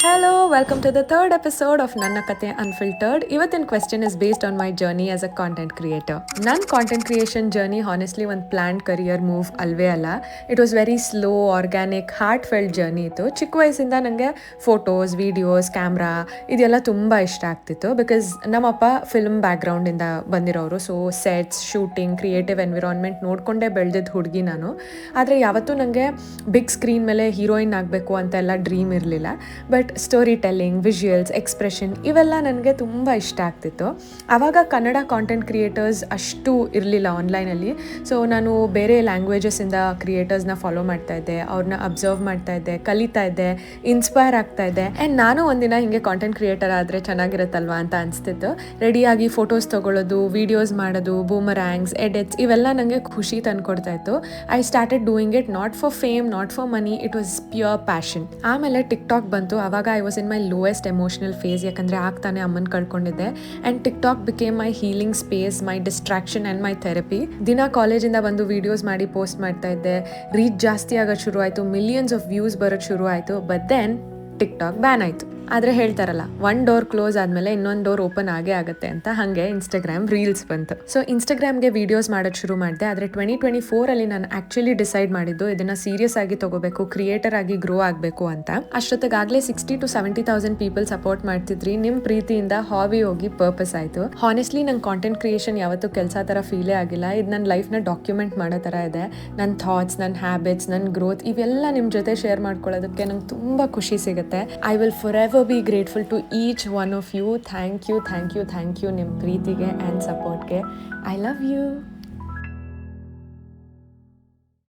Hello, welcome to the third episode of Nanna Kate Unfiltered. ಇವತ್ತಿನ question is based on my journey as a content creator. ನನ್ನ content creation journey honestly ಒಂದು planned career move ಅಲ್ವೇ ಅಲ್ಲ. It was very slow, organic, heartfelt journey ಇತ್ತು. ಚಿಕ್ಕ ವಯಸ್ಸಿಂದ ನನಗೆ photos, videos, camera ಇದೆಲ್ಲ ತುಂಬ ಇಷ್ಟ ಆಗ್ತಿತ್ತು ಬಿಕಾಸ್ ನಮ್ಮಪ್ಪ ಫಿಲ್ಮ್ ಬ್ಯಾಕ್ಗ್ರೌಂಡಿಂದ ಬಂದಿರೋರು. So sets, shooting, creative environment ನೋಡಿಕೊಂಡೇ ಬೆಳೆದಿದ್ದು ಹುಡುಗಿ ನಾನು. ಆದರೆ ಯಾವತ್ತೂ ನನಗೆ ಬಿಗ್ ಸ್ಕ್ರೀನ್ ಮೇಲೆ ಹೀರೋಯಿನ್ ಆಗಬೇಕು ಅಂತೆಲ್ಲ ಡ್ರೀಮ್ ಇರಲಿಲ್ಲ. But story telling, visuals, expression ಇವೆಲ್ಲ ನನಗೆ ತುಂಬ ಇಷ್ಟ ಆಗ್ತಿತ್ತು. ಆವಾಗ ಕನ್ನಡ ಕಾಂಟೆಂಟ್ ಕ್ರಿಯೇಟರ್ಸ್ ಅಷ್ಟು ಇರಲಿಲ್ಲ ಆನ್ಲೈನಲ್ಲಿ. ಸೊ ನಾನು ಬೇರೆ ಲ್ಯಾಂಗ್ವೇಜಸ್ಸಿಂದ ಕ್ರಿಯೇಟರ್ಸ್ನ ಫಾಲೋ ಮಾಡ್ತಾ ಇದ್ದೆ, ಅವ್ರನ್ನ ಅಬ್ಸರ್ವ್ ಮಾಡ್ತಾ ಇದ್ದೆ, ಕಲಿತಾ ಇದ್ದೆ, ಇನ್ಸ್ಪೈರ್ ಆಗ್ತಾ ಇದ್ದೆ. ಆ್ಯಂಡ್ ನಾನು ಒಂದಿನ ಹಿಂಗೆ ಕಾಂಟೆಂಟ್ ಕ್ರಿಯೇಟರ್ ಆದರೆ ಚೆನ್ನಾಗಿರುತ್ತಲ್ವಾ ಅಂತ ಅನಿಸ್ತಿತ್ತು. ರೆಡಿಯಾಗಿ ಫೋಟೋಸ್ ತೊಗೊಳ್ಳೋದು, ವೀಡಿಯೋಸ್ ಮಾಡೋದು, ಬೂಮರ್ಯಾಂಗ್ಸ್, ಎಡಿಟ್ಸ್ ಇವೆಲ್ಲ ನನಗೆ ಖುಷಿ ತಂದುಕೊಡ್ತಾ ಇತ್ತು. I started doing it not for fame, not for money, it was pure passion. ಆಮೇಲೆ ಟಿಕ್ಟಾಕ್ ಬಂತು. ಆವಾಗ I was in my lowest emotional phase, ಯಾಕಂದರೆ ಆಗ್ತಾನೆ ಅಮ್ಮನ ಕಳ್ಕೊಂಡಿದ್ದೆ. And TikTok became my healing space, my distraction and my therapy. ದಿನ ಕಾಲೇಜಿಂದ ಬಂದು ವೀಡಿಯೋಸ್ ಮಾಡಿ ಪೋಸ್ಟ್ ಮಾಡ್ತಾ ಇದ್ದೆ. ರೀಚ್ ಜಾಸ್ತಿ ಆಗೋದು ಶುರು ಆಯಿತು, ಮಿಲಿಯನ್ಸ್ ಆಫ್ ವ್ಯೂಸ್ ಬರೋದು ಶುರು ಆಯಿತು. ಬಟ್ ದೆನ್ ಟಿಕ್ಟಾಕ್ ಬ್ಯಾನ್ ಆಯಿತು. ಆದರೆ ಹೇಳ್ತಾರಲ್ಲ, ಒನ್ ಡೋರ್ ಕ್ಲೋಸ್ ಆದಮೇಲೆ ಇನ್ನೊಂದು ಡೋರ್ ಓಪನ್ ಆಗೇ ಆಗುತ್ತೆ ಅಂತ. ಹಾಗೆ ಇನ್ಸ್ಟಾಗ್ರಾಮ್ ರೀಲ್ಸ್ ಬಂತು. ಸೊ ಇನ್ಸ್ಟಾಗ್ರಾಮ್ಗೆ ವೀಡಿಯೋಸ್ ಮಾಡೋದು ಶುರು ಮಾಡಿದೆ. ಆದರೆ 2024 ನಾನು ಆ್ಯಕ್ಚುಲಿ ಡಿಸೈಡ್ ಮಾಡಿದ್ದು ಇದನ್ನು ಸೀರಿಯಸ್ ಆಗಿ ತೊಗೋಬೇಕು, ಕ್ರಿಯೇಟರ್ ಆಗಿ ಗ್ರೋ ಆಗಬೇಕು ಅಂತ. ಅಷ್ಟೊತ್ತಿಗಾಗಲೇ 60,000 to 70,000 ಪೀಪಲ್ ಸಪೋರ್ಟ್ ಮಾಡ್ತಿದ್ರಿ. ನಿಮ್ಮ ಪ್ರೀತಿಯಿಂದ ಹಾಬಿ ಹೋಗಿ ಪರ್ಪಸ್ ಆಯಿತು. ಹಾನೆಸ್ಟ್ಲಿ ನಂಗೆ ಕಾಂಟೆಂಟ್ ಕ್ರಿಯೇಷನ್ ಯಾವತ್ತೂ ಕೆಲಸ ಥರ ಫೀಲೇ ಆಗಿಲ್ಲ. ಇದು ನನ್ನ ಲೈಫ್ನ ಡಾಕ್ಯುಮೆಂಟ್ ಮಾಡೋ ಥರ ಇದೆ. ನನ್ನ ಥಾಟ್ಸ್, ನನ್ನ ಹ್ಯಾಬಿಟ್ಸ್, ನನ್ನ ಗ್ರೋತ್ ಇವೆಲ್ಲ ನಿಮ್ಮ ಜೊತೆ ಶೇರ್ ಮಾಡ್ಕೊಳ್ಳೋದಕ್ಕೆ ನಂಗೆ ತುಂಬ ಖುಷಿ ಸಿಗುತ್ತೆ. I will forever be grateful to each one of you. Thank you ನಿಮ್ಮ ಪ್ರೀತಿಗೆ ಆ್ಯಂಡ್ ಸಪೋರ್ಟ್ಗೆ. I love you.